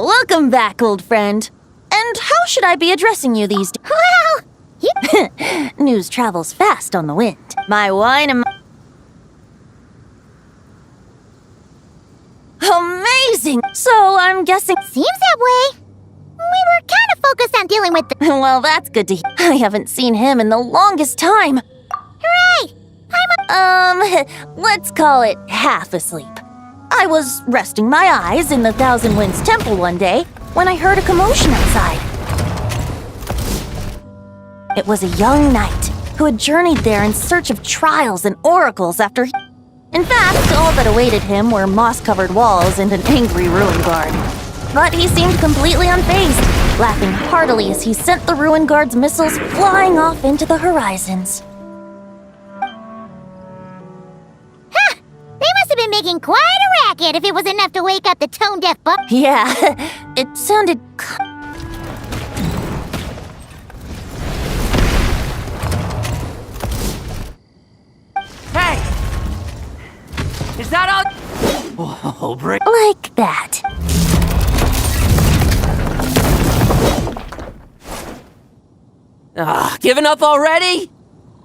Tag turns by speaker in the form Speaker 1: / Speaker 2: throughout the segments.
Speaker 1: welcome back, old friend. And how should I be addressing you these days? Well, news travels fast on the wind. My wine and Amazing! So, I'm guessing...
Speaker 2: Seems that way. We were kind of focused on dealing with the...
Speaker 1: Well, that's good to hear. I haven't seen him in the longest time.
Speaker 2: Hooray!
Speaker 1: Let's call it half asleep. I was resting my eyes in the Thousand Winds Temple one day when I heard a commotion outside. It was a young knight who had journeyed there in search of trials and oracles after he... In fact, all that awaited him were moss-covered walls and an angry ruin guard. But he seemed completely unfazed, laughing heartily as he sent the ruin guard's missiles flying off into the horizons.
Speaker 2: Huh! They must have been making quite a racket if it was enough to wake up the tone-deaf buck.
Speaker 1: Yeah, it sounded...
Speaker 3: Hey! Is that all? Oh, break.
Speaker 1: like that.
Speaker 3: Giving up already?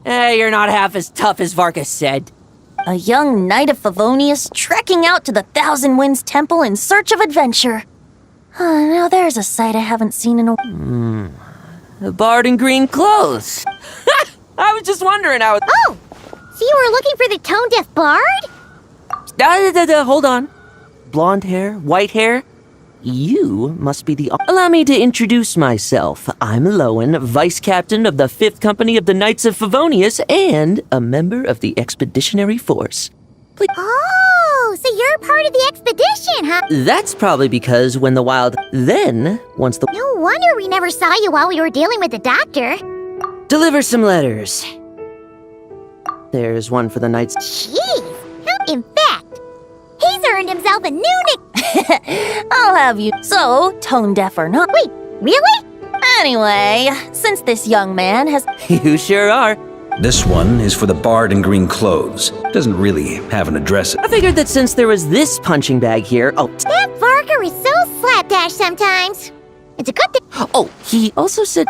Speaker 3: You're not half as tough as Varka said.
Speaker 1: A young knight of Favonius trekking out to the Thousand Winds Temple in search of adventure. Now there's a sight I haven't seen in a...
Speaker 3: The bard in green clothes. I was just wondering how...
Speaker 2: Oh! So you were looking for the tone-deaf bard?
Speaker 3: Hold on. Blonde hair, white hair. You must be the... Allow me to introduce myself. I'm Lowen, Vice Captain of the 5th Company of the Knights of Favonius and a member of the Expeditionary Force. Please.
Speaker 2: Oh, so you're part of the expedition, huh?
Speaker 3: That's probably because when the wild... Then, once the...
Speaker 2: No wonder we never saw you while we were dealing with the doctor.
Speaker 3: Deliver some letters. There's one for the Knights...
Speaker 2: Jeez! In fact, he's earned himself a new nick...
Speaker 1: I'll have you. So, tone deaf or not.
Speaker 2: Wait, really?
Speaker 1: Anyway, since this young man has...
Speaker 3: You sure are.
Speaker 4: This one is for the bard in green clothes. Doesn't really have an address.
Speaker 3: I figured that since there was this punching bag here...
Speaker 2: That Varka is so slapdash sometimes. It's a good thing.
Speaker 3: Oh, he also said...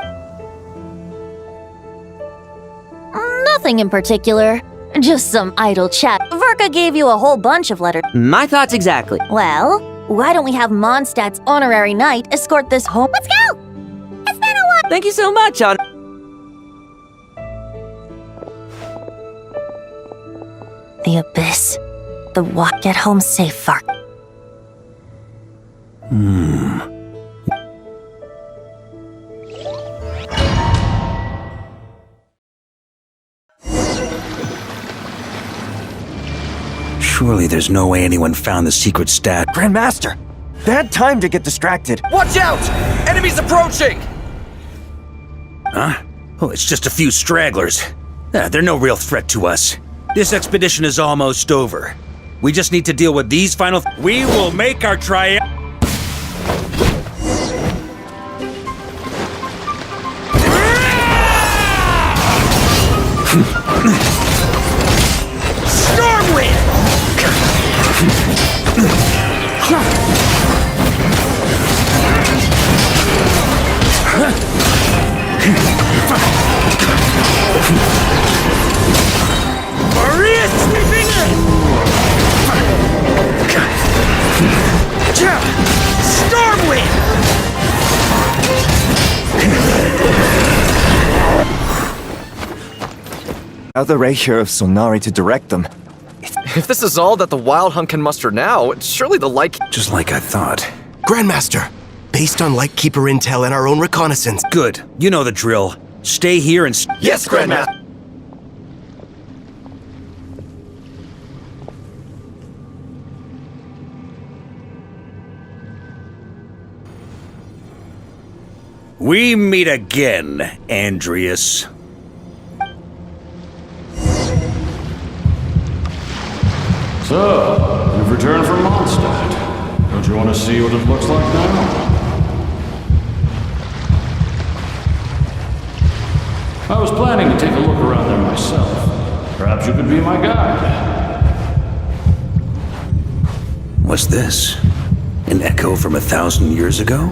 Speaker 1: Nothing in particular. Just some idle chat. Varka gave you a whole bunch of letters.
Speaker 3: My thoughts exactly.
Speaker 1: Well, why don't we have Mondstadt's honorary knight escort this home?
Speaker 2: Let's go! It's been a while.
Speaker 3: Thank you so much, John.
Speaker 1: The abyss. The walk. Get home safe, Varka.
Speaker 4: Surely there's no way anyone found the secret stat.
Speaker 5: Grandmaster! Bad time to get distracted.
Speaker 6: Watch out! Enemies approaching!
Speaker 4: Huh? Oh, it's just a few stragglers. They're no real threat to us. This expedition is almost over. We just need to deal with these final... We will make our triumph...
Speaker 6: Stormwind! Maria sweeping in! Stormwind!
Speaker 5: Now the ratio of Sonari to direct them.
Speaker 6: If this is all that the Wild Hunt can muster now, surely the Light...
Speaker 4: Just like I thought.
Speaker 7: Grandmaster, based on Lightkeeper intel and our own reconnaissance...
Speaker 4: Good. You know the drill. Stay here and...
Speaker 6: Yes, Grandmaster!
Speaker 4: We meet again, Andreas.
Speaker 8: So, you've returned from Mondstadt. Don't you want to see what it looks like now? I was planning to take a look around there myself. Perhaps you could be my guide.
Speaker 4: What's this? An echo from 1,000 years ago?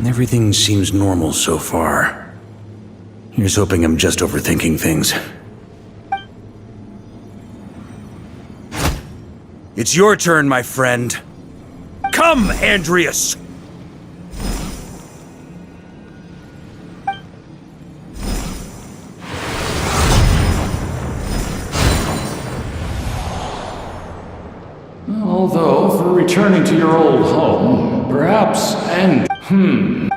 Speaker 4: Everything seems normal so far. Here's hoping I'm just overthinking things. It's your turn, my friend. Come, Andreas!
Speaker 8: Although, for returning to your old home, perhaps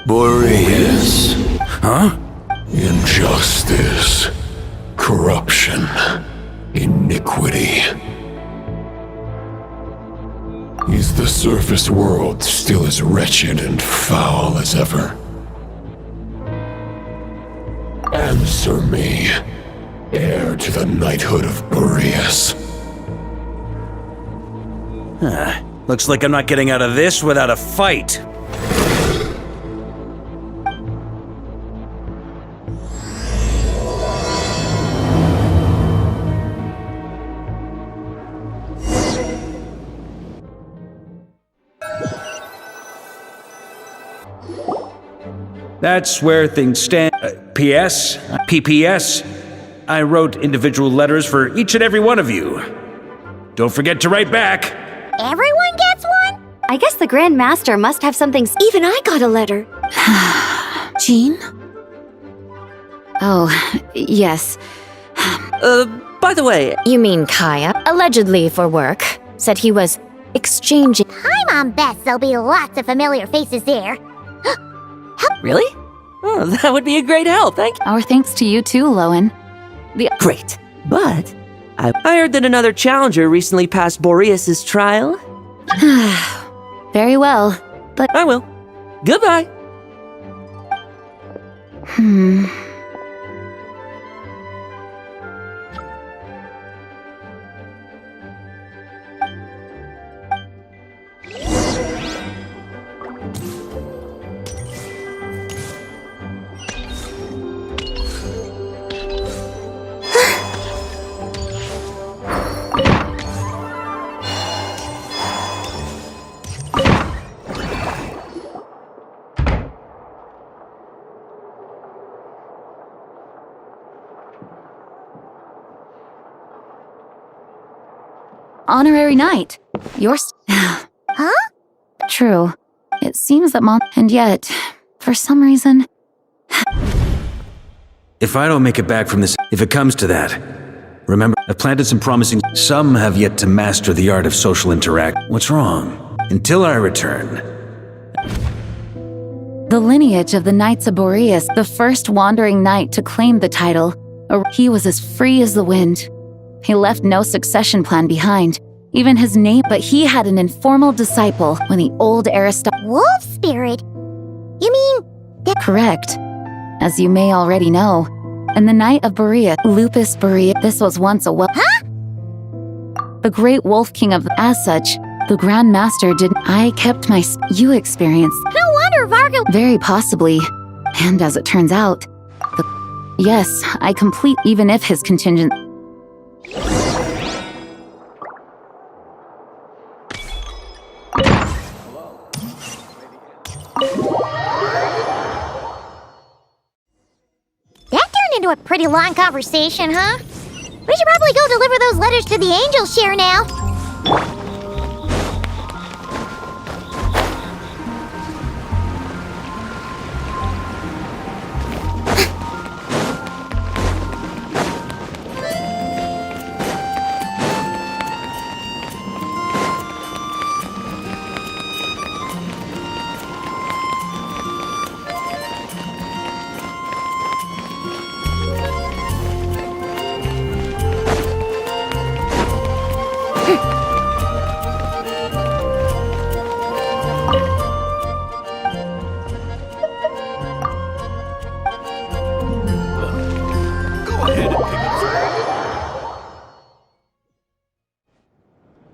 Speaker 9: Boreas.
Speaker 4: Huh?
Speaker 9: Injustice. Corruption. Iniquity. Is the surface world still as wretched and foul as ever? Answer me, heir to the knighthood of Boreas.
Speaker 4: Looks like I'm not getting out of this without a fight. That's where things stand. P.S. P.P.S. I wrote individual letters for each and every one of you. Don't forget to write back.
Speaker 2: Everyone gets one?
Speaker 10: I guess the Grand Master must have something. Even I got a letter.
Speaker 1: Jean?
Speaker 10: Oh, yes.
Speaker 3: By the way,
Speaker 10: You mean Kaya? Allegedly for work. Said he was exchanging.
Speaker 2: Hi, Mom Beth. There'll be lots of familiar faces there.
Speaker 3: really? Oh, that would be a great help, thank you.
Speaker 1: Our thanks to you too, Lowen.
Speaker 3: Great. But I heard that another challenger recently passed Boreas' trial.
Speaker 1: Very well, but
Speaker 3: I will. Goodbye.
Speaker 1: honorary knight. You're
Speaker 2: Huh?
Speaker 1: True. It seems that and yet, for some reason...
Speaker 4: If I don't make it back from this, if it comes to that, remember, I've planted some promising. Some have yet to master the art of social interact. What's wrong? Until I return.
Speaker 1: The lineage of the Knights of Boreas, the first wandering knight to claim the title, he was as free as the wind. He left no succession plan behind, even his name, but he had an informal disciple when the old Aristotle.
Speaker 2: Wolf spirit? You mean...
Speaker 1: Correct. As you may already know, and the Knight of Borea, Lupus Borea, this was once a the great Wolf King of as such, the Grand Master did. I kept my you experienced.
Speaker 2: No wonder Varka...
Speaker 1: Very possibly. And as it turns out, yes, I complete even if his contingent...
Speaker 2: That turned into a pretty long conversation, huh? We should probably go deliver those letters to the angel share now.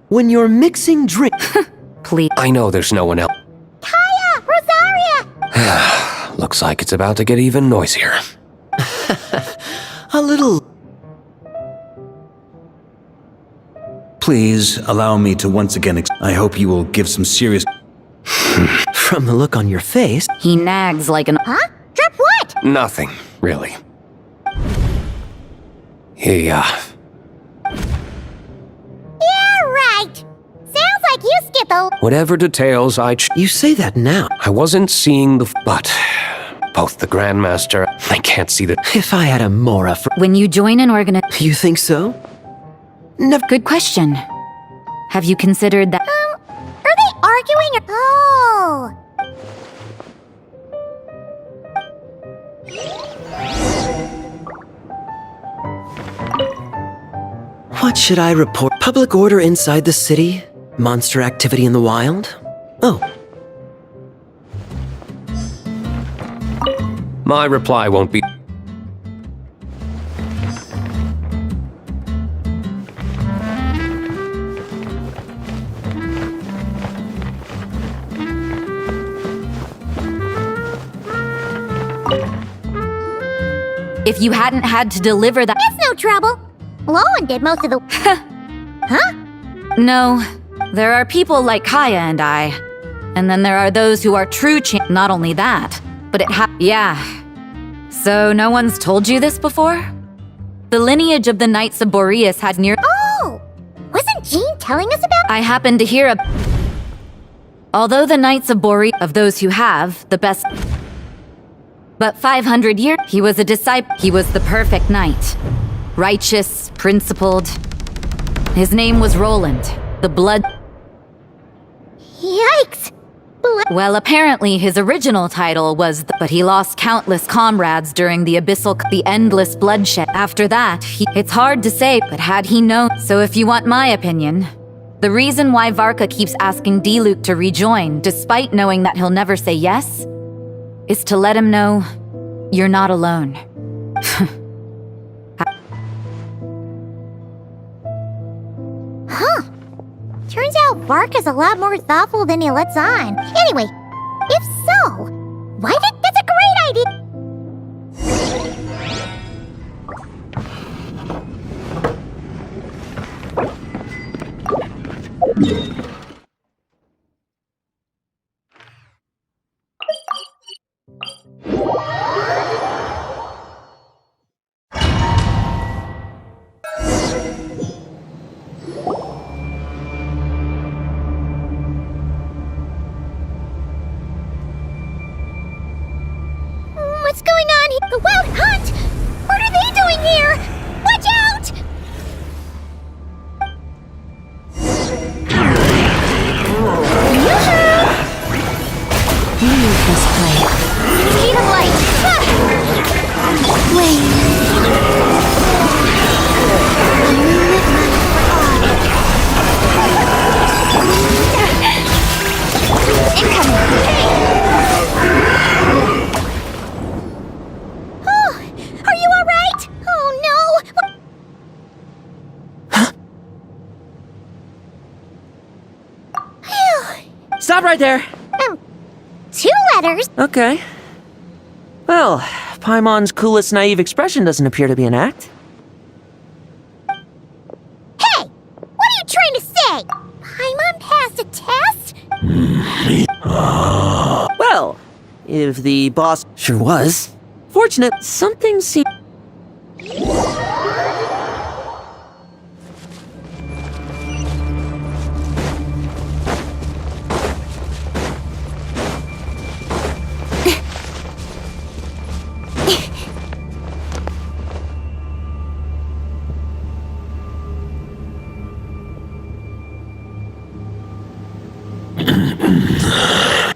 Speaker 3: When you're mixing drink...
Speaker 1: Please.
Speaker 6: I know there's no one else.
Speaker 2: Kaya! Rosaria!
Speaker 6: Look
Speaker 11: Looks like it's about to get even noisier.
Speaker 4: A little. Please allow me to once again. I hope you will give some serious.
Speaker 3: From the look on your face,
Speaker 10: He nags like an.
Speaker 2: Huh? Drop what?
Speaker 11: Nothing, really.
Speaker 2: Yeah, right. Sounds like you skipped a...
Speaker 11: Whatever details
Speaker 3: you say that now.
Speaker 11: I wasn't seeing but both the Grandmaster, I can't see the...
Speaker 3: If I had a Mora for...
Speaker 10: When you join an organization.
Speaker 3: You think so?
Speaker 10: Never. Good question. Have you considered that?
Speaker 2: Are they arguing? Oh.
Speaker 3: What should I report? Public order inside the city? Monster activity in the wild? Oh.
Speaker 11: My reply won't be...
Speaker 10: If you hadn't had to deliver that.
Speaker 2: It's no trouble. Lowen did most of the... Huh?
Speaker 10: No. There are people like Kaya and I. And then there are those who are true Not only that, but yeah. So no one's told you this before? The lineage of the Knights of Boreas had near...
Speaker 2: Oh! Wasn't Jean telling us about...
Speaker 10: I happened to hear Although the Knights of Boreas... Of those who have, the best... But 500 years... He was a disciple... He was the perfect knight. Righteous, principled. His name was Roland. The blood...
Speaker 2: Yikes!
Speaker 10: Well, apparently his original title was but he lost countless comrades during the the endless bloodshed. After that, it's hard to say, but had he known... So if you want my opinion, the reason why Varka keeps asking Diluc to rejoin, despite knowing that he'll never say yes, is to let him know you're not alone.
Speaker 2: Huh. Turns out Varka's a lot more thoughtful than he lets on. Anyway, if so, why that's a great idea. What's going on here? The Wild Hunt! What are they doing here? Watch out!
Speaker 1: Leave this place.
Speaker 2: Need a light! Are you alright? Oh no!
Speaker 3: Stop right there!
Speaker 2: 2 letters?
Speaker 3: Okay. Well, Paimon's coolest naive expression doesn't appear to be an act.
Speaker 2: Hey! What are you trying to say? Paimon passed a test?
Speaker 3: Well, if the boss sure was. Fortunate, something seemed...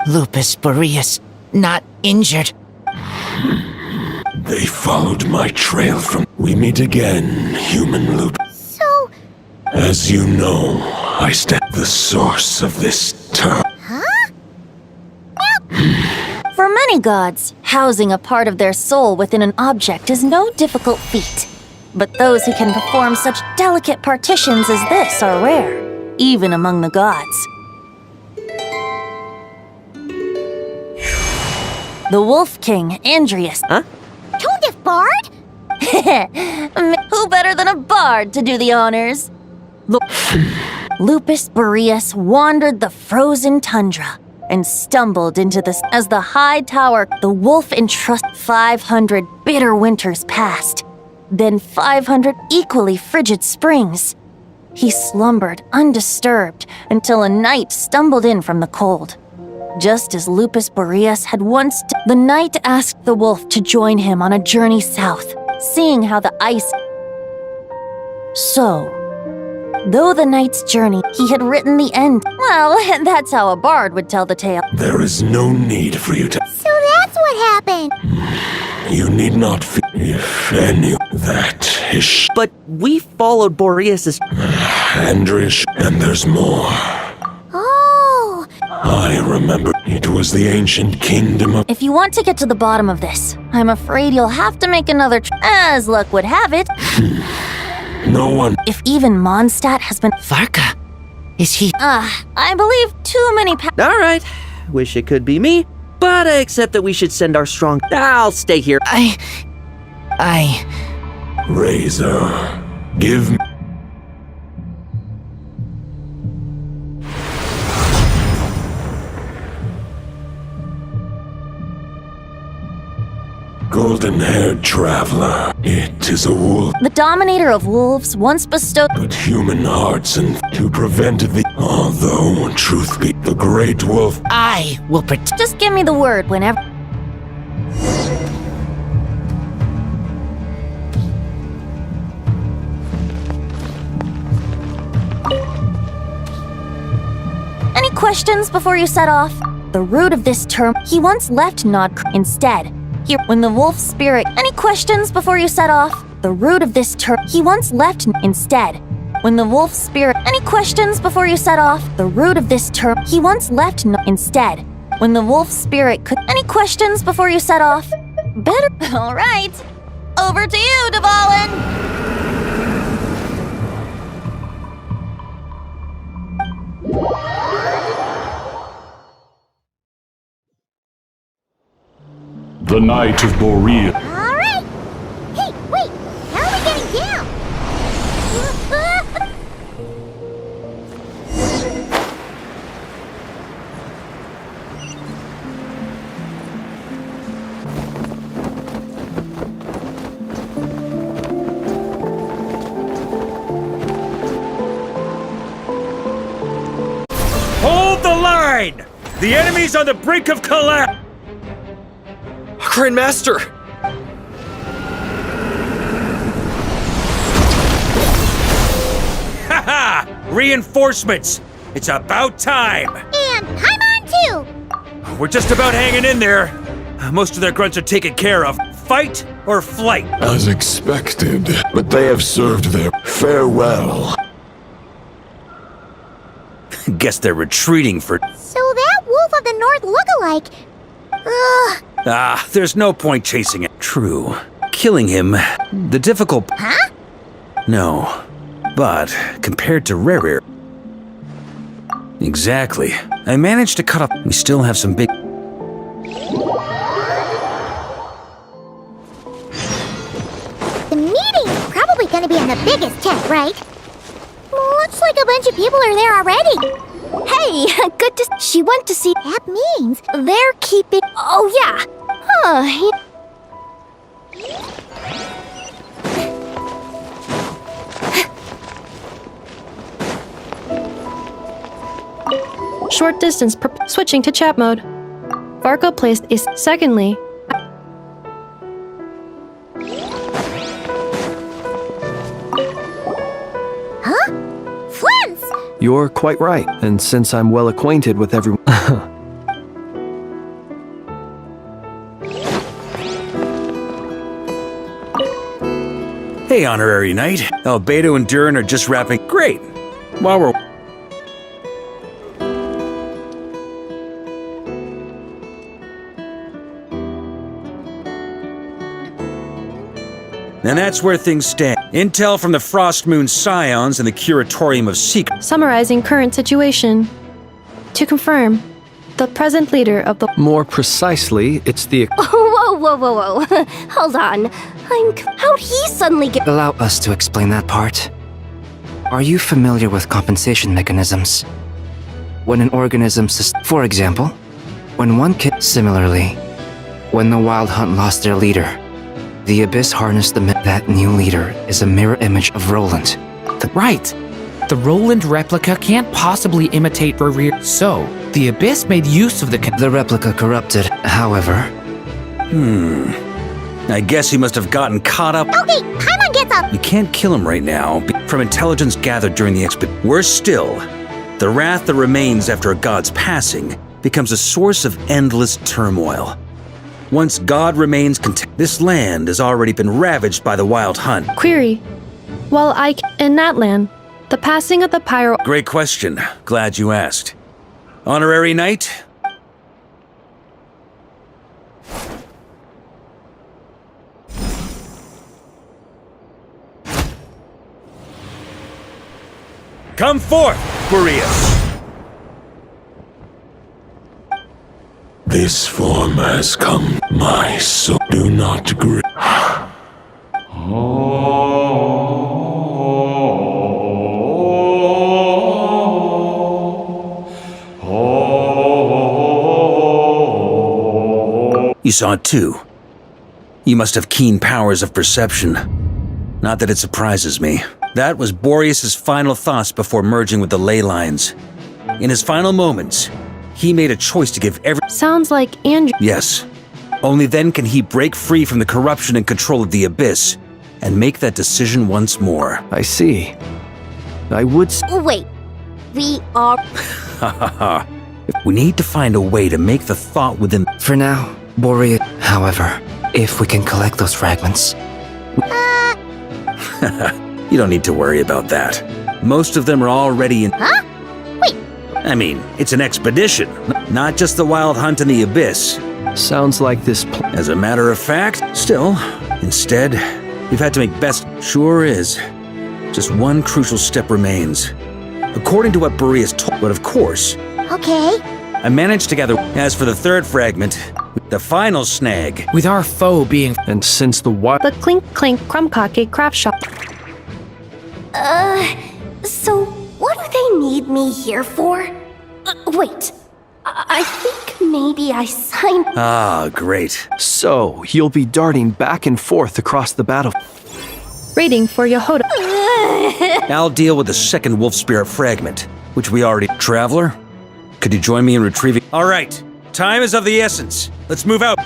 Speaker 12: Lupus Boreas, not injured.
Speaker 9: They followed my trail from... We meet again, human Lupus.
Speaker 2: So...
Speaker 9: As you know, I stand the source of this term.
Speaker 2: Huh?
Speaker 1: For many gods, housing a part of their soul within an object is no difficult feat. But those who can perform such delicate partitions as this are rare, even among the gods. the Wolf King, Andreas.
Speaker 3: Huh?
Speaker 2: Tone deaf bard?
Speaker 1: Who better than a bard to do the honors? Lupus Boreas wandered the frozen tundra and stumbled into this. As the high tower, the wolf entrusted 500 bitter winters passed, then 500 equally frigid springs. He slumbered undisturbed until a knight stumbled in from the cold. Just as Lupus Boreas had once, the knight asked the wolf to join him on a journey south, seeing how the ice. So, though the knight's journey, he had written the end. Well, that's how a bard would tell the tale.
Speaker 9: There is no need for you to.
Speaker 2: So that's what happened.
Speaker 9: You need not fear if any. That is.
Speaker 3: But we followed Boreas's.
Speaker 9: Andrish, and there's more.
Speaker 2: Oh.
Speaker 9: I remember it was the ancient kingdom of.
Speaker 1: If you want to get to the bottom of this, I'm afraid you'll have to make another as luck would have it.
Speaker 9: No one.
Speaker 1: If even Mondstadt has been.
Speaker 12: Varka? Is he?
Speaker 1: I believe too many
Speaker 3: All right. Wish it could be me, but I accept that we should send our strong. I'll stay here.
Speaker 9: Razor, give me. Golden-haired traveler, it is a wolf.
Speaker 1: The dominator of wolves once bestowed.
Speaker 9: But human hearts and to prevent the. Although, truth be, the great wolf.
Speaker 12: I will protect.
Speaker 1: Just give me the word whenever. Any questions before you set off? The root of this term, he once left Nod instead. Here, when the wolf spirit. Any questions before you set off? The root of this term, he once left instead. When the wolf spirit. Any questions before you set off? The root of this term, he once left instead. When the wolf spirit could. Any questions before you set off? Better. All right. Over to you, Dvalin.
Speaker 8: The Knight of Boreas.
Speaker 2: All right. Hey, wait. How are we getting down?
Speaker 4: Hold the line! The enemy's on the brink of collapse!
Speaker 6: Grandmaster!
Speaker 4: Haha! Reinforcements! It's about time!
Speaker 2: And I'm on too.
Speaker 4: We're just about hanging in there. Most of their grunts are taken care of. Fight or flight?
Speaker 9: As expected, but they have served their farewell.
Speaker 4: Guess they're retreating for.
Speaker 2: So that Wolf of the North lookalike. Ugh.
Speaker 4: There's no point chasing it. True. Killing him, the difficult.
Speaker 2: Huh?
Speaker 4: No. But compared to Rare. Exactly. I managed to cut off. We still have some big.
Speaker 2: The meeting's probably gonna be in the biggest tent, right? Looks like a bunch of people are there already.
Speaker 1: Hey, good to. She went to see.
Speaker 2: That means
Speaker 1: They're keeping. Oh yeah.
Speaker 13: Short distance, switching to chat mode. Varka placed is. Secondly,
Speaker 2: huh? Flens!
Speaker 6: You're quite right, and since I'm well acquainted with everyone.
Speaker 4: Hey, Honorary Knight. Albedo and Durin are just wrapping. Great. While we're. And that's where things stand. Intel from the Frostmoon Scions and the Curatorium of Secrets.
Speaker 13: summarizing current situation. To confirm, the present leader of the.
Speaker 14: More precisely, it's the.
Speaker 2: Whoa, whoa, whoa, whoa. Hold on. How'd he suddenly get.
Speaker 15: Allow us to explain that part. Are you familiar with compensation mechanisms? When an organism, for example, when one kid. Similarly, when the Wild Hunt lost their leader, the Abyss harnessed that new leader is a mirror image of Roland.
Speaker 16: Right. The Roland replica can't possibly imitate Furrier, so the Abyss made use of the
Speaker 15: replica corrupted, however.
Speaker 4: I guess he must have gotten caught up.
Speaker 2: Okay, Paimon gets up.
Speaker 4: You can't kill him right now. From intelligence gathered during the expedition. Worse still, the wrath that remains after a god's passing becomes a source of endless turmoil. Once God remains content, this land has already been ravaged by the Wild Hunt.
Speaker 13: Query. While in that land, the passing of the pyro.
Speaker 4: Great question. Glad you asked. Honorary Knight? Come forth, Boreas!
Speaker 9: This form has come, my soul. Do not grieve.
Speaker 4: You saw it too. You must have keen powers of perception. Not that it surprises me. That was Boreas' final thoughts before merging with the ley lines. In his final moments, he made a choice to give every—
Speaker 13: Sounds like Andrew.
Speaker 4: Yes. Only then can he break free from the corruption and control of the Abyss and make that decision once more.
Speaker 14: I see. I would.
Speaker 2: Wait. We are.
Speaker 4: We need to find a way to make the thought within.
Speaker 15: For now, Boreas. However, if we can collect those fragments.
Speaker 4: You don't need to worry about that. Most of them are already in.
Speaker 2: Huh? Wait.
Speaker 4: I mean, it's an expedition, not just the Wild Hunt in the Abyss.
Speaker 14: Sounds like this.
Speaker 4: As a matter of fact, still, instead, we've had to make best. Sure is. Just one crucial step remains. According to what Boreas told, but of course.
Speaker 2: Okay.
Speaker 4: I managed to gather. As for the third fragment, the final snag.
Speaker 16: With our foe being.
Speaker 14: And since the what?
Speaker 13: The Clink Clink Crumpcake craft shop.
Speaker 2: So what do they need me here for? Wait. I think maybe I signed.
Speaker 4: Ah, great.
Speaker 14: So, you'll be darting back and forth across the battle.
Speaker 13: Rating for Yehoda.
Speaker 4: I'll deal with the second wolf spirit fragment, which we already. Traveler, could you join me in retrieving? All right, time is of the essence. Let's move out.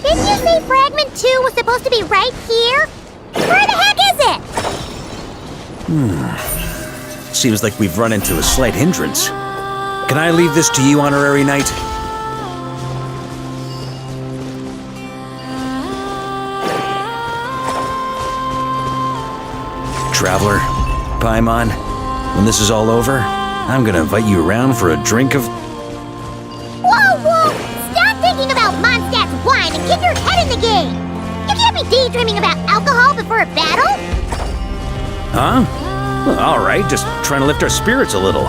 Speaker 2: Didn't you say fragment 2 was supposed to be right here? Where the heck is it?
Speaker 4: Seems like we've run into a slight hindrance. Can I leave this to you, Honorary Knight? Traveler, Paimon, when this is all over, I'm gonna invite you around for a drink of...
Speaker 2: Whoa, whoa! Stop thinking about Mondstadt's wine and get your head in the game! You can't be daydreaming about alcohol before a battle!
Speaker 4: Huh? Well, all right, just trying to lift our spirits a little.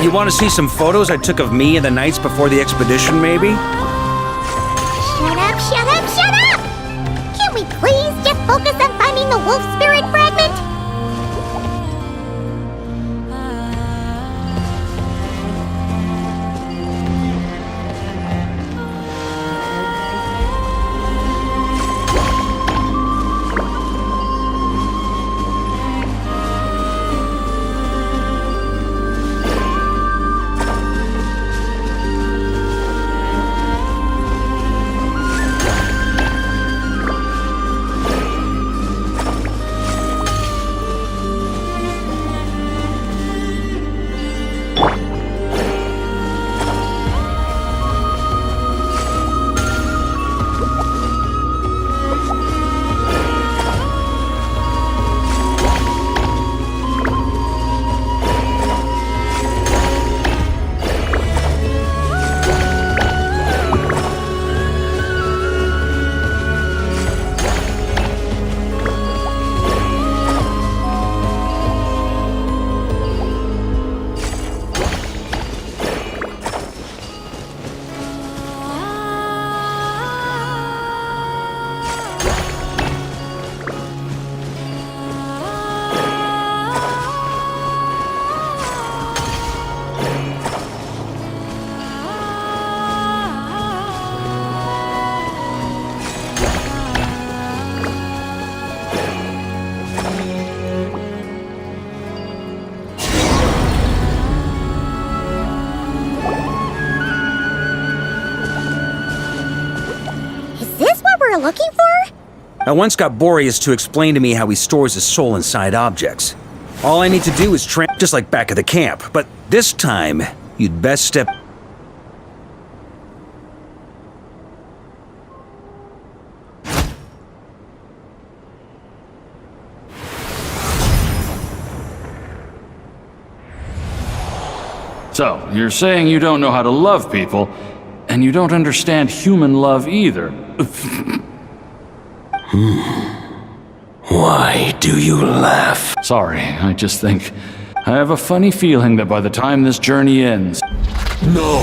Speaker 4: You want to see some photos I took of me and the knights before the expedition, maybe?
Speaker 2: Shut up, shut up, shut up! Can't we please just focus on finding the wolf spirit fragment? looking for?
Speaker 4: I once got Boreas to explain to me how he stores his soul inside objects. All I need to do is just like back at the camp, but this time, you'd best step...
Speaker 8: So, you're saying you don't know how to love people, and you don't understand human love either.
Speaker 11: Why do you laugh?
Speaker 8: Sorry, I just think... I have a funny feeling that by the time this journey ends...
Speaker 9: No,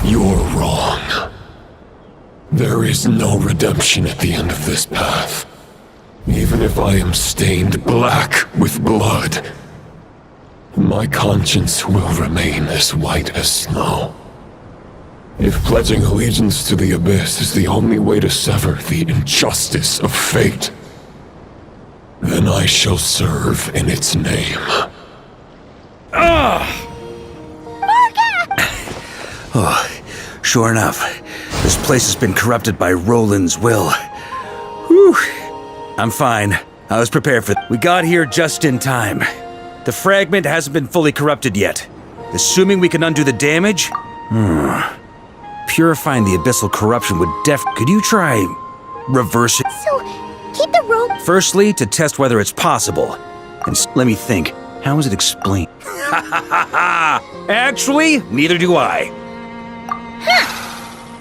Speaker 9: you're wrong. There is no redemption at the end of this path. Even if I am stained black with blood, my conscience will remain as white as snow. If pledging allegiance to the Abyss is the only way to sever the injustice of fate, then I shall serve in its name.
Speaker 4: Oh, sure enough, this place has been corrupted by Roland's will. Whew. I'm fine. I was prepared for... We got here just in time. The fragment hasn't been fully corrupted yet. Assuming we can undo the damage? Purifying the abyssal corruption would Could you try... reversing...
Speaker 2: So, keep the rope...
Speaker 4: Firstly, to test whether it's possible. And let me think. How is it explained? Actually, neither do I.
Speaker 2: Huh.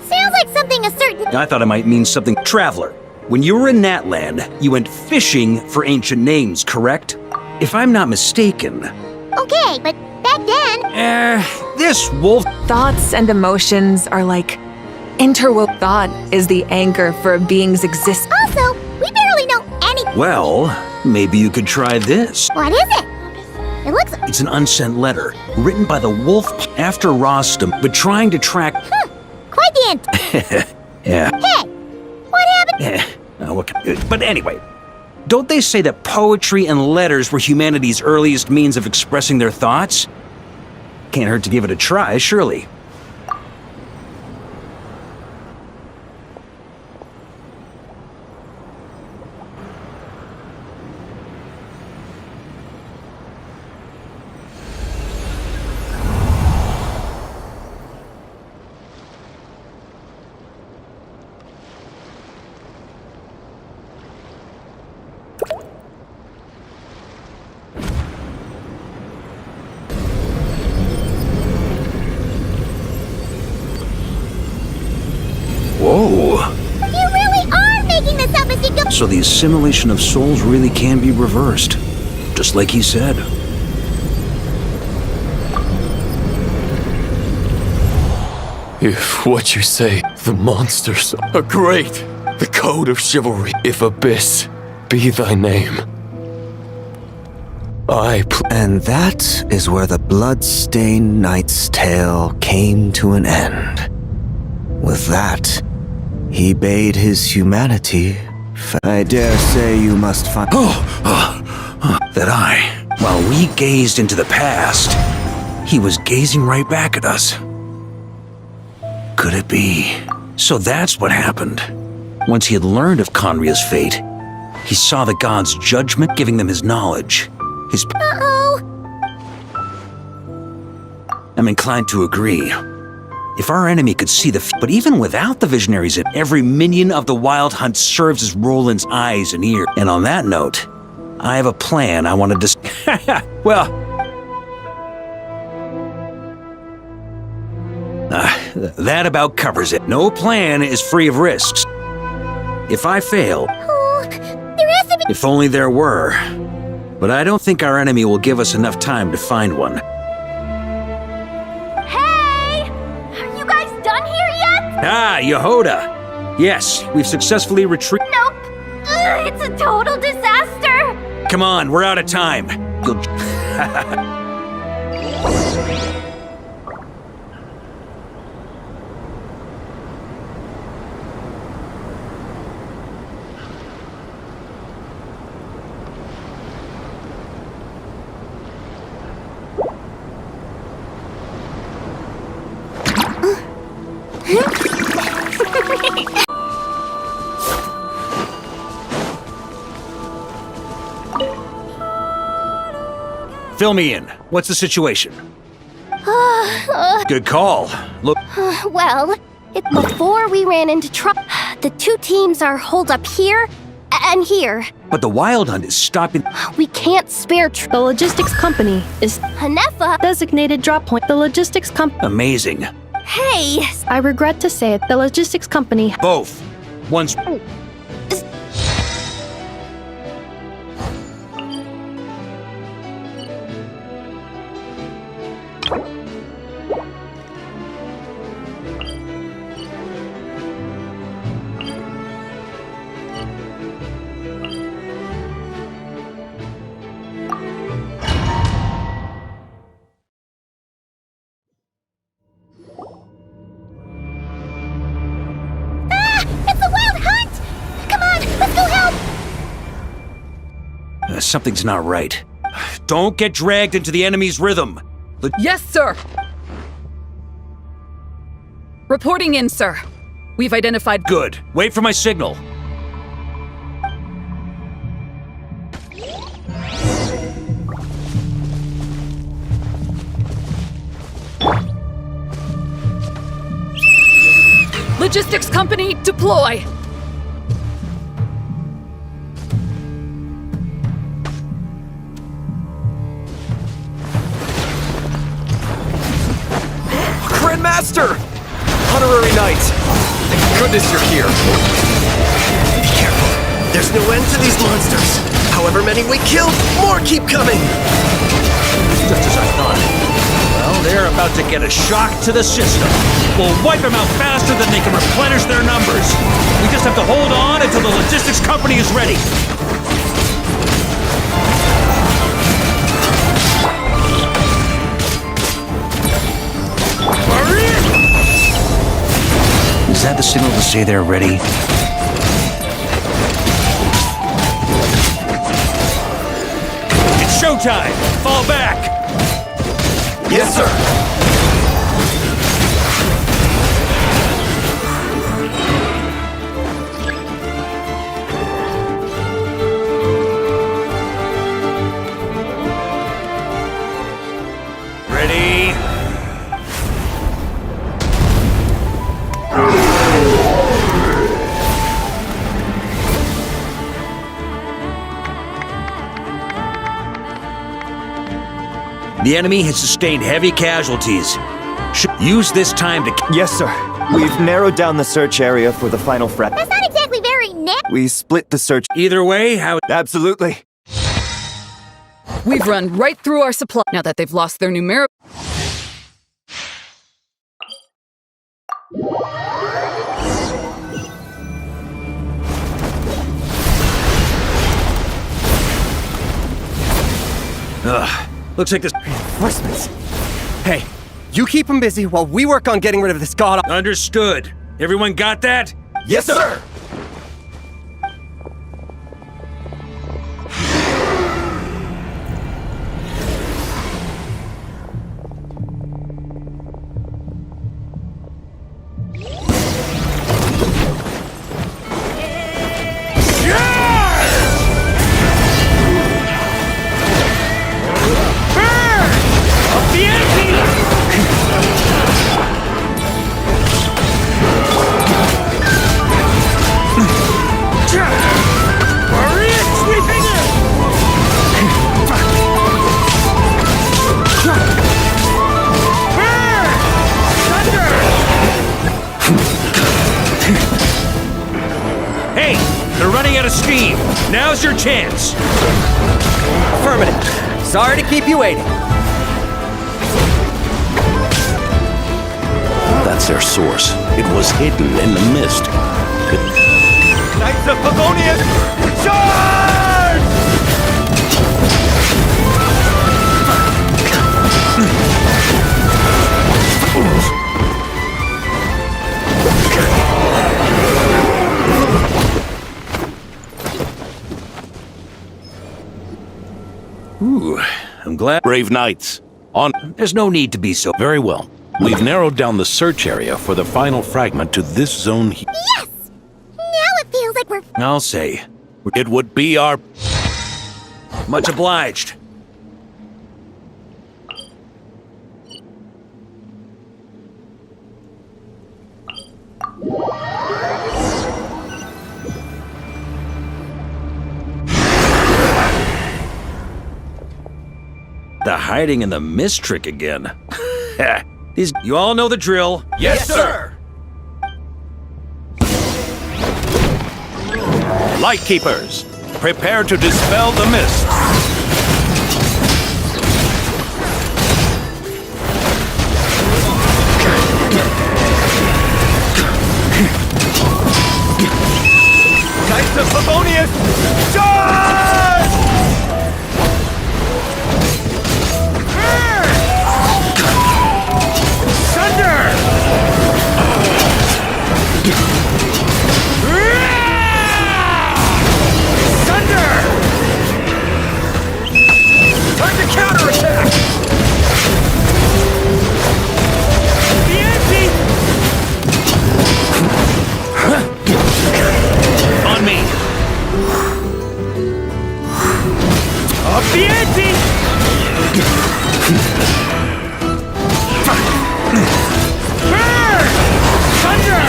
Speaker 2: Sounds like something a certain...
Speaker 4: I thought it might mean something. Traveler, when you were in Natland, you went fishing for ancient names, correct? If I'm not mistaken...
Speaker 2: Okay, but back then...
Speaker 4: This wolf...
Speaker 17: Thoughts and emotions are like interwoven. Thought is the anchor for a being's existence.
Speaker 2: Also, we barely know anything.
Speaker 4: Well, maybe you could try this.
Speaker 2: What is it? It looks...
Speaker 4: It's an unsent letter, written by the wolf after Rostam, but trying to track...
Speaker 2: Quite the
Speaker 4: Yeah.
Speaker 2: Hey, what happened?
Speaker 4: But anyway, don't they say that poetry and letters were humanity's earliest means of expressing their thoughts? Can't hurt to give it a try, surely. Whoa!
Speaker 2: You really are making this up as you go.
Speaker 4: So the assimilation of souls really can be reversed, just like he said.
Speaker 9: If what you say, the monsters are great, the code of chivalry, if Abyss be thy name,
Speaker 15: And that is where the blood-stained knight's tale came to an end. With that, he bade his humanity. I dare say you must find.
Speaker 4: While we gazed into the past, he was gazing right back at us. Could it be? So that's what happened. Once he had learned of Conria's fate, he saw the gods' judgment giving them his knowledge. I'm inclined to agree. If our enemy could see but even without the visionaries, every minion of the Wild Hunt serves as Roland's eyes and ears. And on that note, I have a plan I wanted to... Well... that about covers it. No plan is free of risks. If I fail...
Speaker 2: there has to be...
Speaker 4: If only there were. But I don't think our enemy will give us enough time to find one. Yehoda! Yes, we've successfully retreated.
Speaker 2: Nope. It's a total disaster!
Speaker 4: Come on, we're out of time. Fill me in. What's the situation? Good call. Look,
Speaker 2: Well, before we ran into trouble, the two teams are holed up here and here.
Speaker 4: but the Wild Hunt is stopping.
Speaker 2: We can't spare
Speaker 13: The logistics company is
Speaker 2: Hanefa.
Speaker 13: designated drop point. The logistics company.
Speaker 4: Amazing.
Speaker 2: Hey!
Speaker 13: I regret to say it, the logistics company.
Speaker 4: Both. One's.
Speaker 2: It's the Wild Hunt! Come on, let's go help!
Speaker 4: Something's not right. Don't get dragged into the enemy's rhythm.
Speaker 18: Yes, sir! Reporting in, sir. We've identified—
Speaker 4: Good. Wait for my signal.
Speaker 18: Logistics company, deploy!
Speaker 6: Grandmaster! Honorary Knight! Thank goodness you're here.
Speaker 7: Be careful. There's no end to these monsters. However many we kill, more keep coming.
Speaker 4: Just as I thought. Well, they're about to get a shock to the system. We'll wipe them out faster than they can replenish their numbers. We just have to hold on until the logistics company is ready. Is that the signal to say they're ready? It's showtime! Fall back!
Speaker 7: Yes, sir.
Speaker 4: Ready? The enemy has sustained heavy casualties. Should use this time to...
Speaker 5: Yes, sir. We've narrowed down the search area for the final frag.
Speaker 2: That's not exactly very
Speaker 5: We split the search.
Speaker 4: Either way, how...
Speaker 5: Absolutely.
Speaker 18: We've run right through our supply now that they've lost their numeric.
Speaker 4: Ugh. Looks like this...
Speaker 7: Reinforcements. Hey, you keep them busy while we work on getting rid of this god.
Speaker 4: Understood. Everyone got that?
Speaker 7: Yes, sir!
Speaker 4: Hey, they're running out of steam. Now's your chance.
Speaker 7: Affirmative. Sorry to keep you waiting.
Speaker 19: That's their source. It was hidden in the mist.
Speaker 5: Knights of Pavonius, charge!
Speaker 4: Ooh, I'm glad.
Speaker 19: Brave knights. On.
Speaker 4: There's no need to be so.
Speaker 19: Very well. We've narrowed down the search area for the final fragment to this zone here.
Speaker 2: Yes! Now it feels like we're...
Speaker 4: I'll say.
Speaker 19: It would be our...
Speaker 4: Much obliged. The hiding in the mist trick again. You all know the drill.
Speaker 6: Yes, sir!
Speaker 19: Lightkeepers, prepare to dispel the mist.
Speaker 6: Knights of Favonius, charge! Thunder! Thunder! Time to counterattack! The empty!
Speaker 4: On me!
Speaker 6: Up the ante! Burn! Thunder!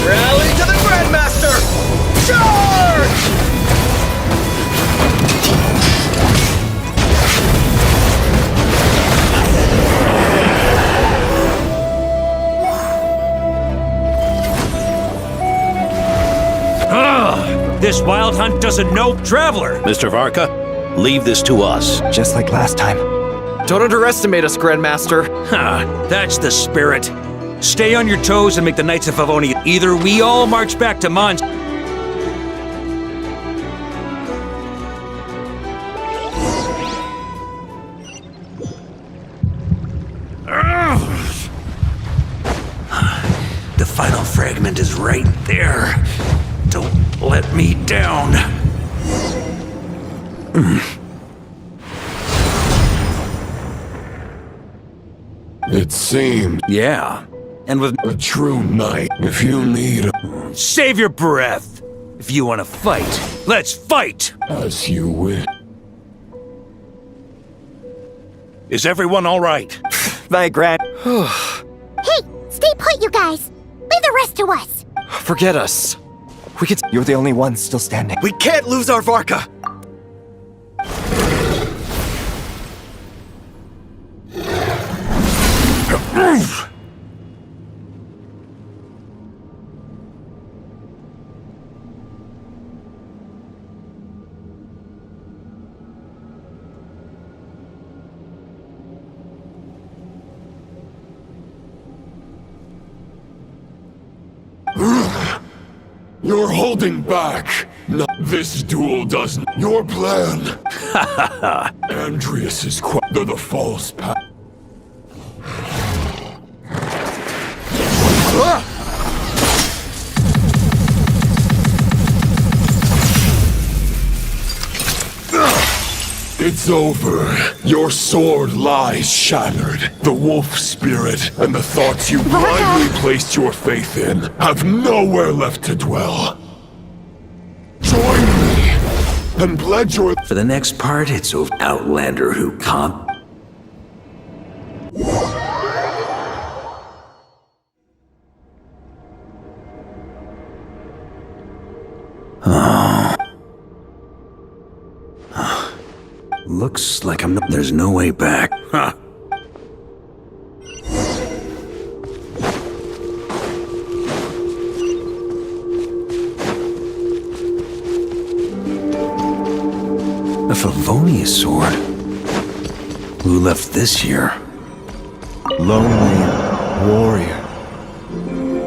Speaker 6: Rally to the Grandmaster! Charge!
Speaker 4: This wild hunt doesn't know Traveler.
Speaker 19: Mr. Varka, leave this to us.
Speaker 5: Just like last time.
Speaker 6: Don't underestimate us, Grandmaster.
Speaker 4: That's the spirit. Stay on your toes and make the Knights of Favonia. Either we all march back to Mons. The final fragment is right there. Don't let me down.
Speaker 9: It seemed.
Speaker 4: Yeah. And with
Speaker 9: a true knight, if you need
Speaker 4: Save your breath! If you want to fight, let's fight!
Speaker 9: As you wish.
Speaker 19: Is everyone all right?
Speaker 5: My grand.
Speaker 2: Hey, stay put, you guys. Leave the rest to us.
Speaker 6: Forget us. We could.
Speaker 5: You're the only one still standing.
Speaker 6: We can't lose our Varka.
Speaker 9: You're holding back. No, this duel doesn't. Your plan. Andreas is quite the false path. It's over. Your sword lies shattered. The wolf spirit and the thoughts you blindly placed your faith in have nowhere left to dwell. Join me and pledge your...
Speaker 4: For the next part, it's an outlander who can't... Looks like there's no way back. Huh. A Favonia sword? Who left this here?
Speaker 5: Lonely warrior.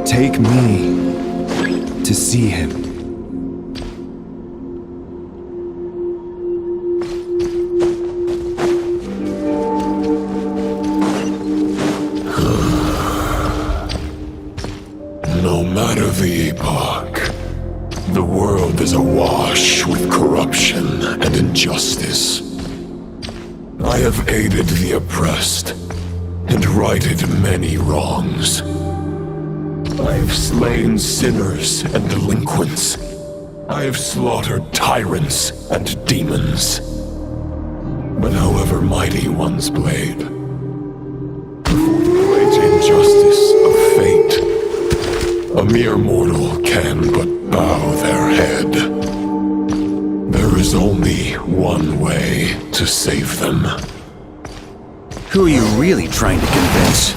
Speaker 5: Take me to see him.
Speaker 9: No matter the epoch, the world is awash with corruption and injustice. I have aided the oppressed and righted many wrongs. I have slain sinners and delinquents. I have slaughtered tyrants and demons. But however mighty one's blade, before the great injustice of fate, a A mere mortal can but bow their head. There is only one way to save them.
Speaker 4: Who are you really trying to convince?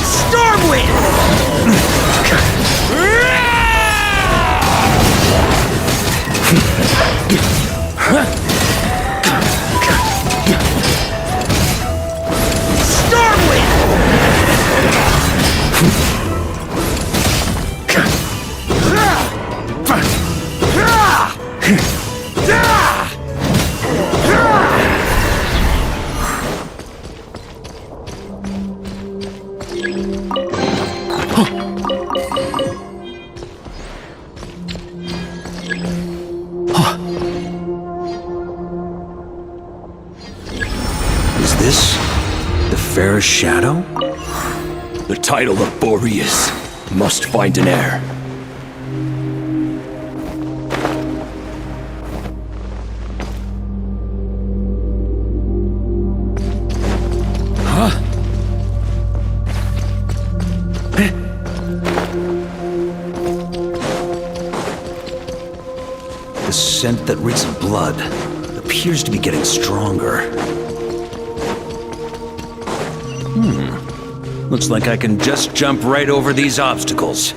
Speaker 7: Stormwind!
Speaker 4: Is this the fairest shadow?
Speaker 6: The title of Boreas must find an heir.
Speaker 4: The scent that reeks of blood appears to be getting stronger. Looks like I can just jump right over these obstacles.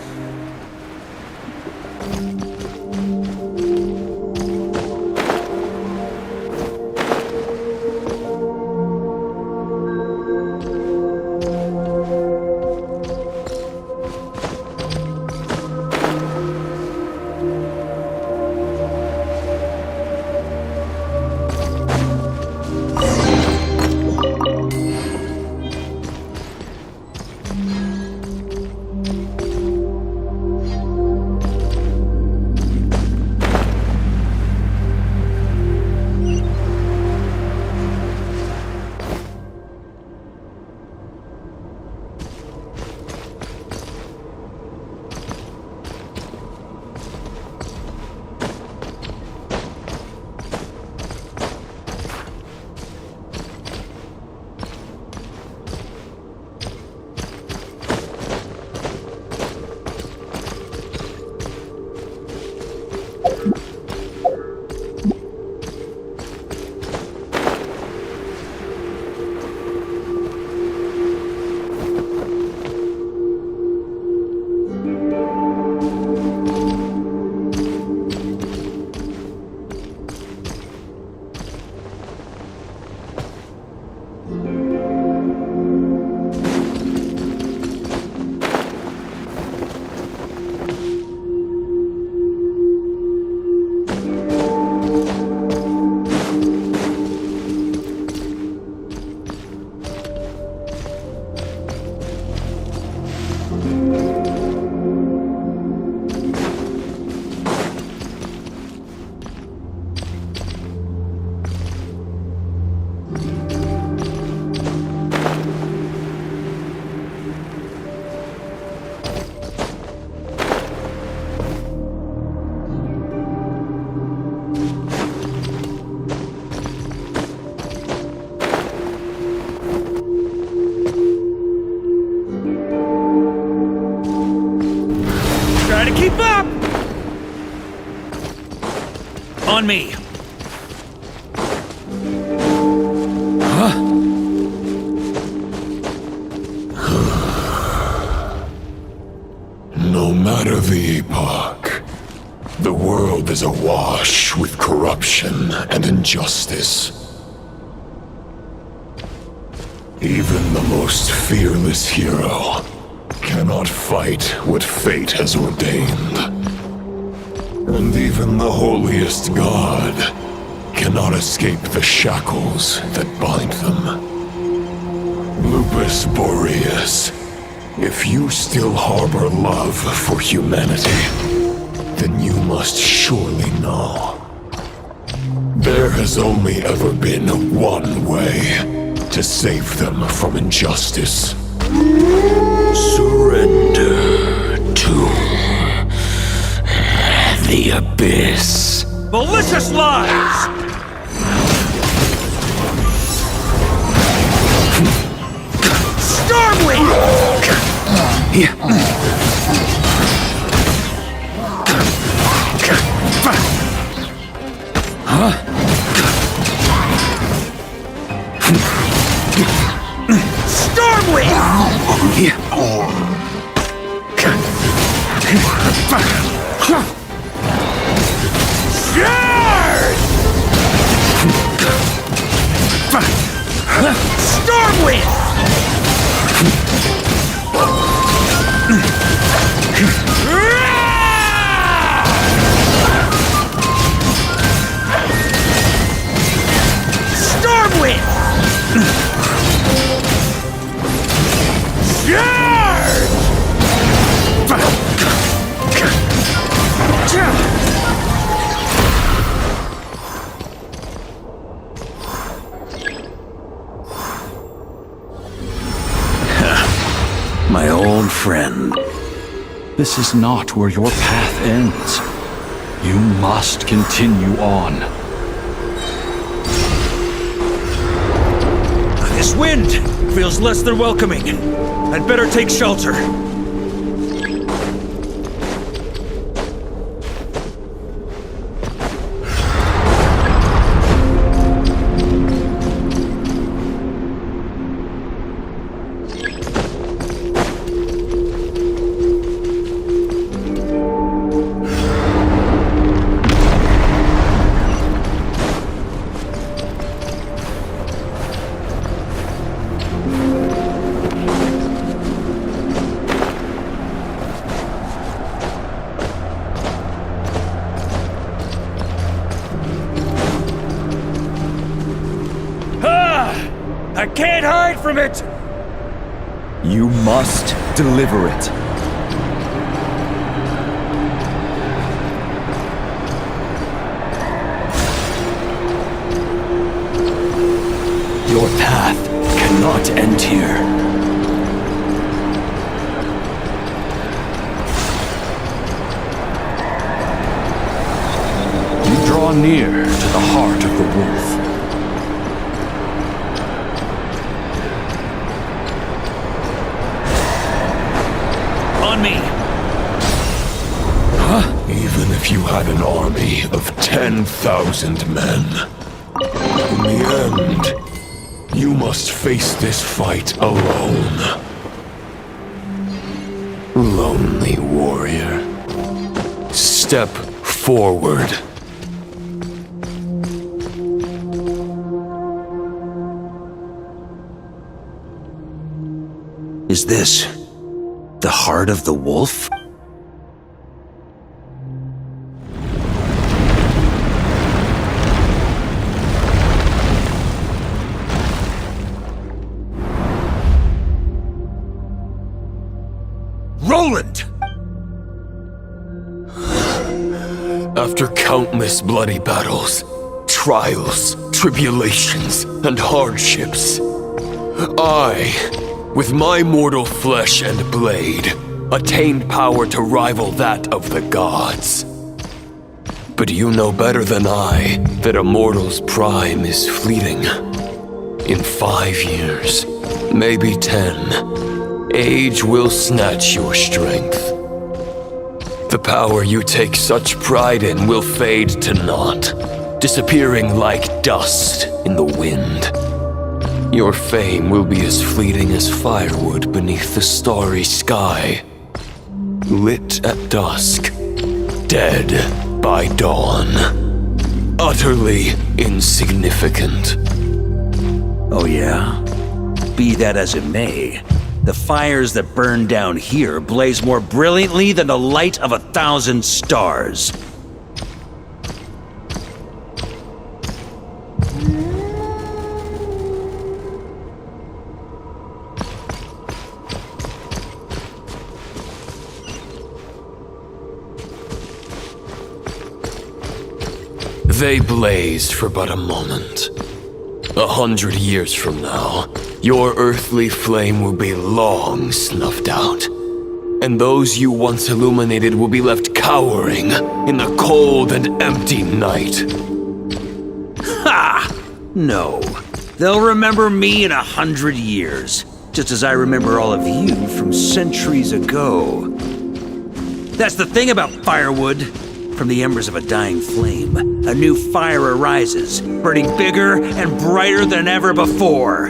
Speaker 4: Keep up! On me!
Speaker 9: Huh? No matter the epoch, the world is awash with corruption and injustice. Even the most fearless hero cannot fight what fate has ordained. And even the holiest god cannot escape the shackles that bind them. Lupus Boreas, if you still harbor love for humanity, then you must surely know. There has only ever been one way to save them from injustice.
Speaker 19: Surrender to the
Speaker 9: abyss.
Speaker 4: Malicious lies! Stormwind! My old friend.
Speaker 8: This is not where your path ends. You must continue on.
Speaker 4: This wind feels less than welcoming. I'd better take shelter. I can't hide from it!
Speaker 5: You must deliver it.
Speaker 9: Your path cannot end here.
Speaker 8: You draw near to the heart of the wolf.
Speaker 4: Me.
Speaker 9: Even if you had an army of 10,000 men, in the end, you must face this fight alone. Lonely warrior, step forward.
Speaker 4: Is this the heart of the wolf? Roland!
Speaker 9: After countless bloody battles, trials, tribulations, and hardships, I, with my mortal flesh and blade, attained power to rival that of the gods. But you know better than I that a mortal's prime is fleeting. In 5 years, maybe 10, age will snatch your strength. The power you take such pride in will fade to naught, disappearing like dust in the wind. Your fame will be as fleeting as firewood beneath the starry sky. Lit at dusk, dead by dawn. Utterly insignificant.
Speaker 4: Oh yeah? Be that as it may, the fires that burn down here blaze more brilliantly than the light of 1,000 stars.
Speaker 9: They blazed for but a moment. 100 years from now, your earthly flame will be long snuffed out, and those you once illuminated will be left cowering in the cold and empty night.
Speaker 4: Ha! No. They'll remember me in 100 years, just as I remember all of you from centuries ago. That's the thing about firewood. From the embers of a dying flame, a new fire arises, burning bigger and brighter than ever before.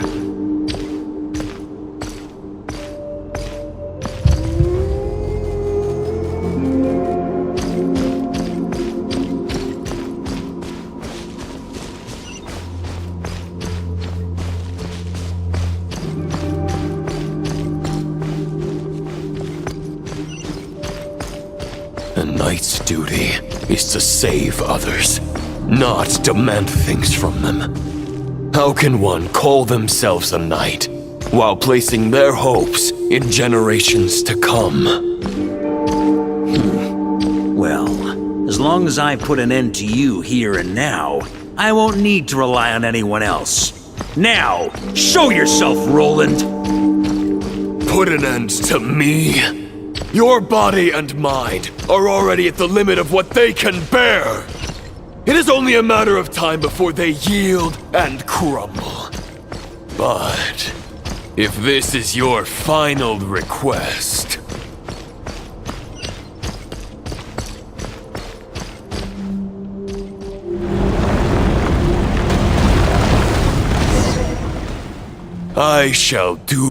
Speaker 9: A knight's duty is to save others, not demand things from them. How can one call themselves a knight while placing their hopes in generations to come?
Speaker 4: Well, as long as I put an end to you here and now, I won't need to rely on anyone else. Now, show yourself, Roland!
Speaker 9: Put an end to me? Your body and mind are already at the limit of what they can bear. It is only a matter of time before they yield and crumble. But if this is your final request... I shall do...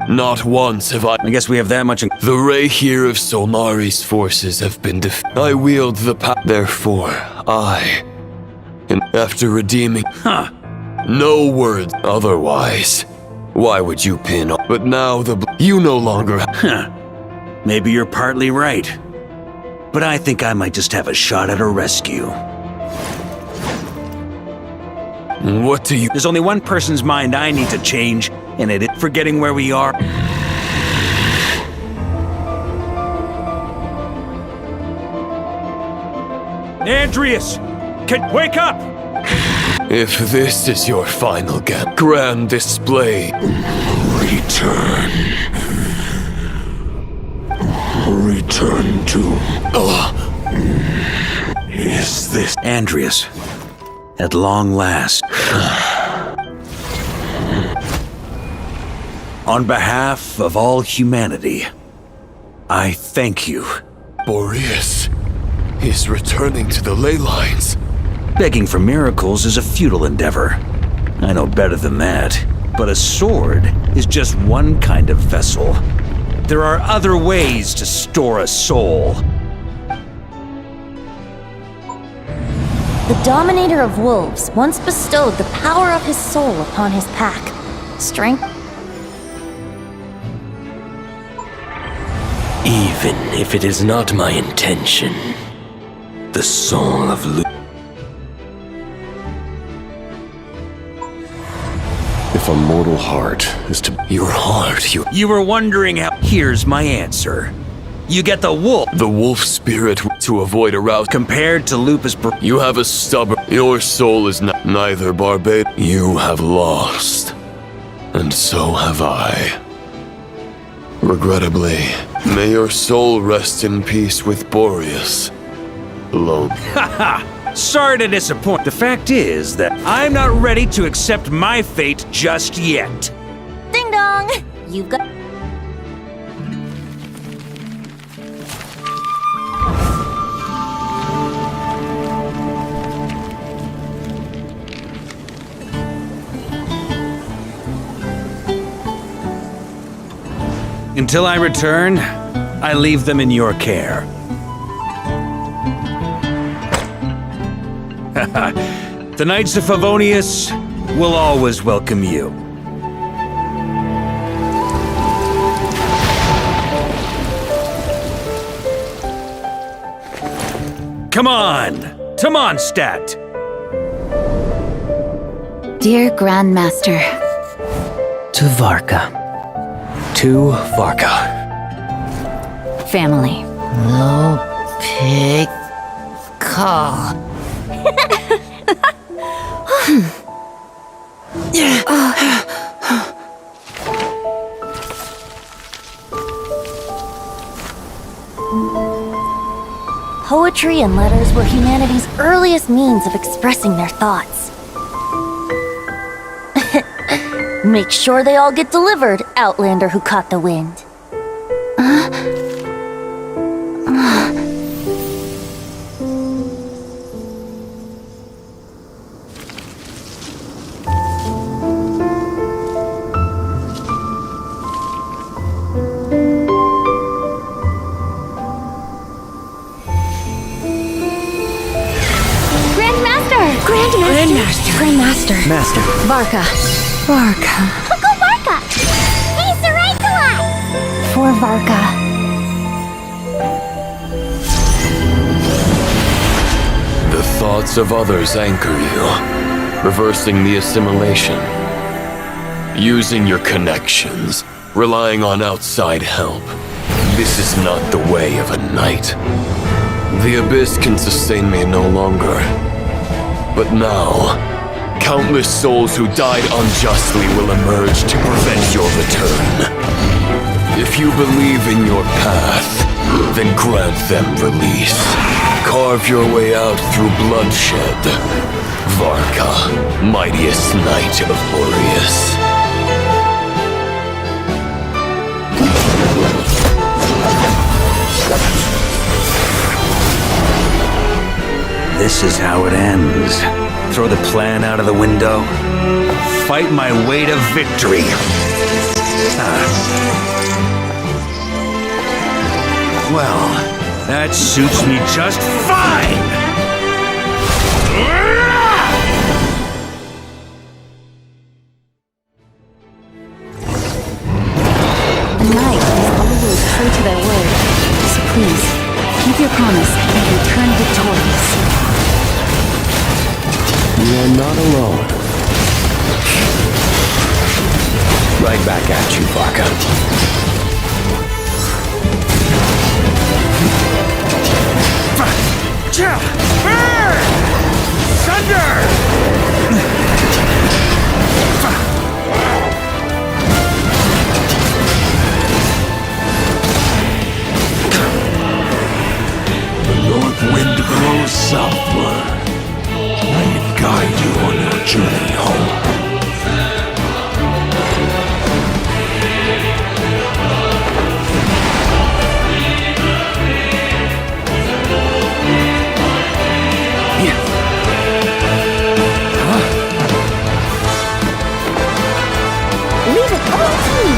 Speaker 9: Not once have I
Speaker 4: guess we have that much in...
Speaker 9: The ray here of Solmari's forces have been I wield the power. Therefore, and after redeeming... No words otherwise. Why would you pin on? But now you no longer...
Speaker 4: Maybe you're partly right. But I think I might just have a shot at a rescue.
Speaker 9: What do you...
Speaker 4: There's only one person's mind I need to change, and it is forgetting where we are. Andreas! Wake up!
Speaker 9: If this is your final grand display... Return. Return to... Is this...
Speaker 4: Andreas. At long last. On behalf of all humanity, I thank you.
Speaker 9: Boreas is returning to the ley lines.
Speaker 4: Begging for miracles is a futile endeavor. I know better than that. But a sword is just one kind of vessel. There are other ways to store a soul.
Speaker 1: The Dominator of Wolves once bestowed the power of his soul upon his pack. Strength.
Speaker 7: Even if it is not my intention, the soul of
Speaker 9: If a mortal heart is to... Your heart,
Speaker 4: You were wondering how... Here's my answer. You get the wolf.
Speaker 9: The wolf spirit to avoid arousal.
Speaker 4: Compared to lupus...
Speaker 9: You have a stubborn... Your soul is neither barbarian. You have lost. And so have I. Regrettably, may your soul rest in peace with Boreas. Alone.
Speaker 4: Haha! Sorry to disappoint. The fact is that I'm not ready to accept my fate just yet.
Speaker 1: Ding dong! You've got...
Speaker 4: Until I return, I leave them in your care. The Knights of Favonius will always welcome you. Come on! To Mondstadt!
Speaker 10: Dear Grandmaster.
Speaker 12: To Varka. To Varka.
Speaker 10: Family.
Speaker 12: No pig call.
Speaker 1: poetry and letters were humanity's earliest means of expressing their thoughts. Make sure they all get delivered, Outlander who caught the wind. Grandmaster.
Speaker 14: Master.
Speaker 1: Varka.
Speaker 2: Go Varka! He's the right to us!
Speaker 1: For Varka.
Speaker 9: The thoughts of others anchor you, reversing the assimilation. Using your connections, relying on outside help. This is not the way of a knight. The Abyss can sustain me no longer. But now, countless souls who died unjustly will emerge to prevent your return. If you believe in your path, then grant them release. Carve your way out through bloodshed. Varka, mightiest knight of Boreas.
Speaker 4: This is how it ends. Throw the plan out of the window. Fight my way to victory. Well, that suits me just fine!
Speaker 10: A knight is always true to their word. So please, keep your promise and return victorious.
Speaker 12: You are not alone. Right back at you, Varka.
Speaker 9: The north wind blows southward. May it guide you on your journey home.
Speaker 2: Leave it all to me!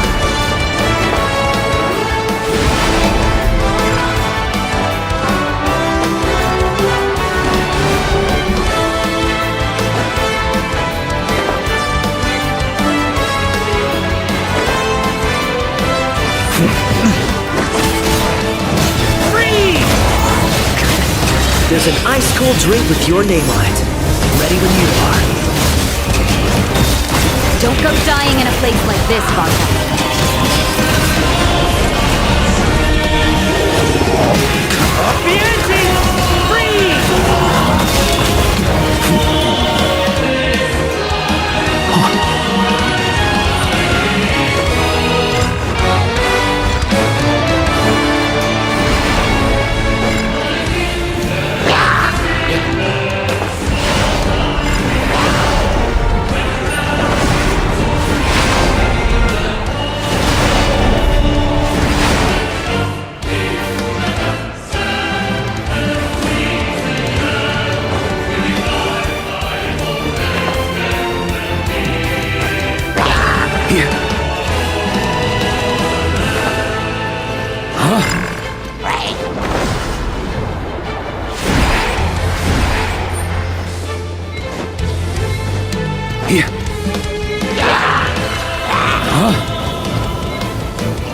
Speaker 12: There's an ice-cold drink with your name on it. Ready when you are.
Speaker 10: Don't go dying in a place like this, Varka.
Speaker 3: Up the ante! Freeze!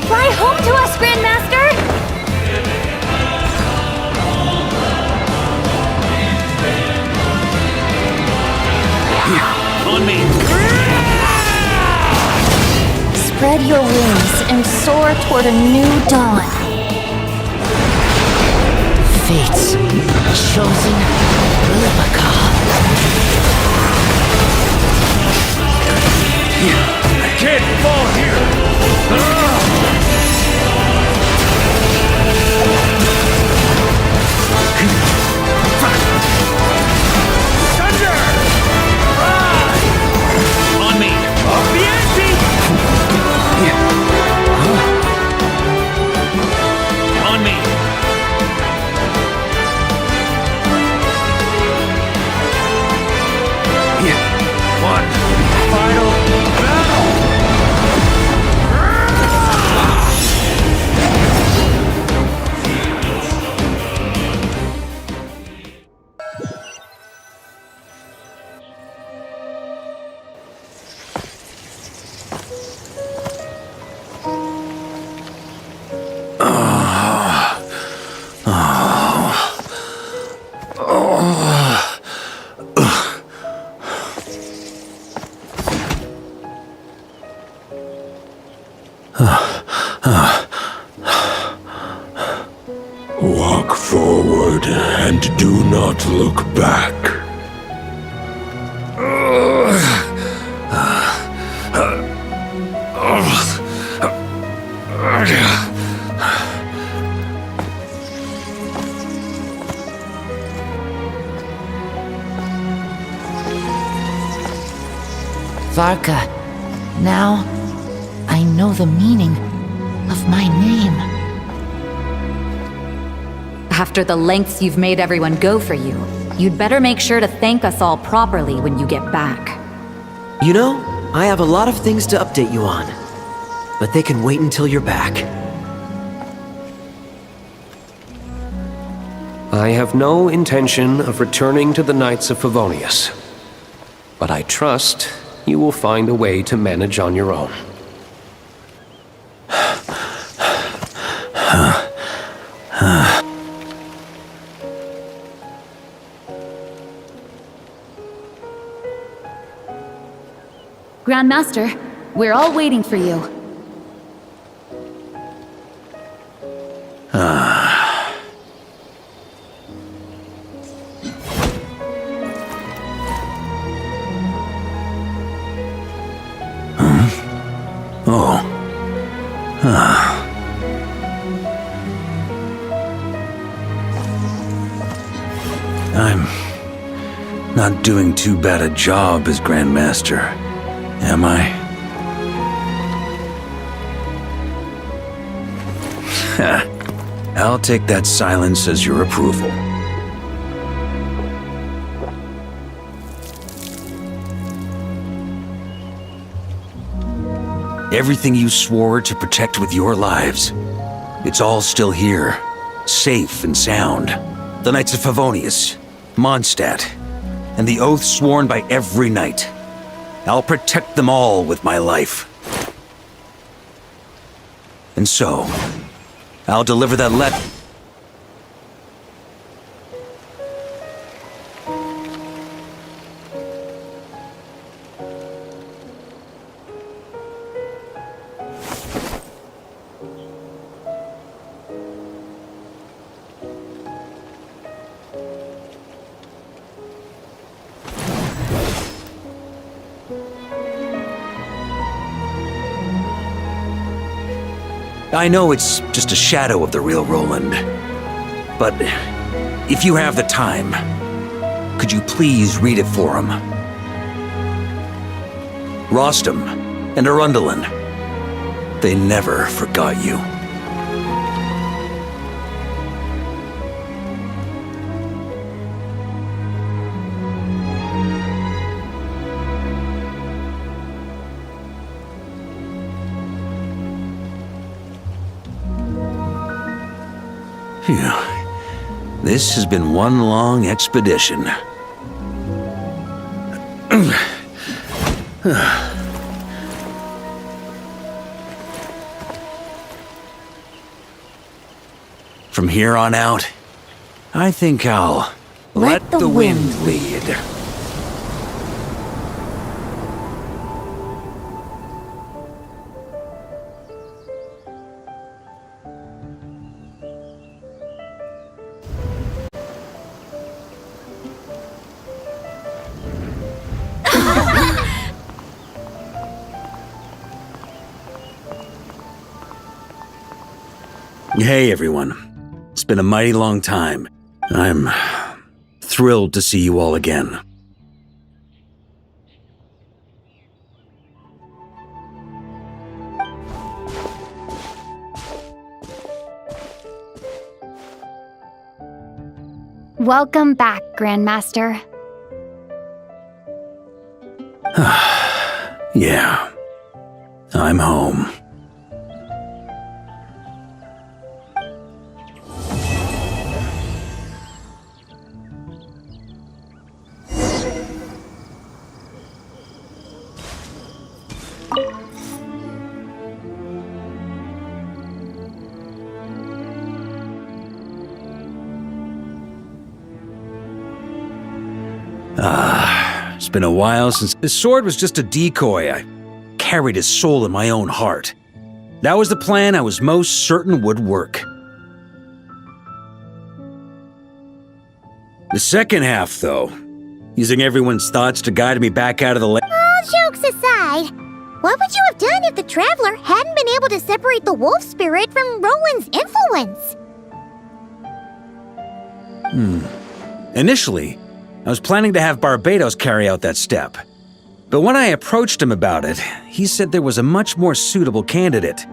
Speaker 1: Fly home to us, Grandmaster!
Speaker 4: On me!
Speaker 1: Spread your wings and soar toward a new dawn.
Speaker 12: Fate's chosen replica.
Speaker 4: I can't fall here!
Speaker 9: Walk forward and do not look back.
Speaker 20: Varka, now I know the meaning of my name.
Speaker 10: After the lengths you've made everyone go for you, you'd better make sure to thank us all properly when you get back.
Speaker 12: You know, I have a lot of things to update you on, but they can wait until you're back.
Speaker 11: I have no intention of returning to the Knights of Favonius, but I trust you will find a way to manage on your own.
Speaker 10: Grandmaster, we're all waiting for you.
Speaker 4: I'm not doing too bad a job as Grandmaster, am I? I'll take that silence as your approval. Everything you swore to protect with your lives, it's all still here, safe and sound. The Knights of Favonius, Mondstadt, and the oath sworn by every knight. I'll protect them all with my life. And so, I'll deliver that letter. I know it's just a shadow of the real Roland, but if you have the time, could you please read it for him? Rostam and Arundelen, they never forgot you. Phew. This has been one long expedition. From here on out, I think I'll let the wind lead. Hey everyone, it's been a mighty long time. I'm thrilled to see you all again.
Speaker 2: Welcome back, Grandmaster.
Speaker 4: Yeah, I'm home. It's been a while since... His sword was just a decoy. I carried his soul in my own heart. That was the plan I was most certain would work. The second half, though, using everyone's thoughts to guide me back out of the land.
Speaker 2: All jokes aside, what would you have done if the Traveler hadn't been able to separate the wolf spirit from Roland's influence?
Speaker 4: Initially, I was planning to have Barbados carry out that step. But when I approached him about it, he said there was a much more suitable candidate.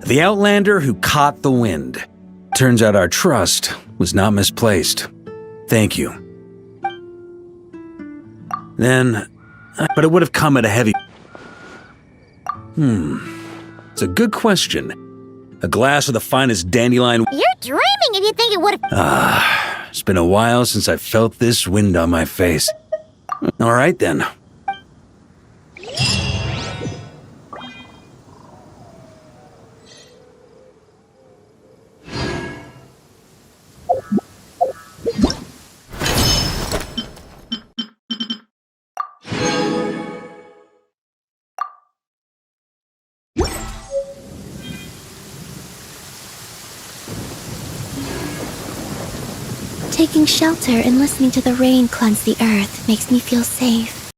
Speaker 4: The Outlander who caught the wind. Turns out our trust was not misplaced. Thank you. But it would have come at a heavy... It's a good question. A glass of the finest dandelion...
Speaker 2: You're dreaming if you think it would have...
Speaker 4: It's been a while since I felt this wind on my face. All right, then.
Speaker 2: Taking shelter and listening to the rain cleanse the earth makes me feel safe.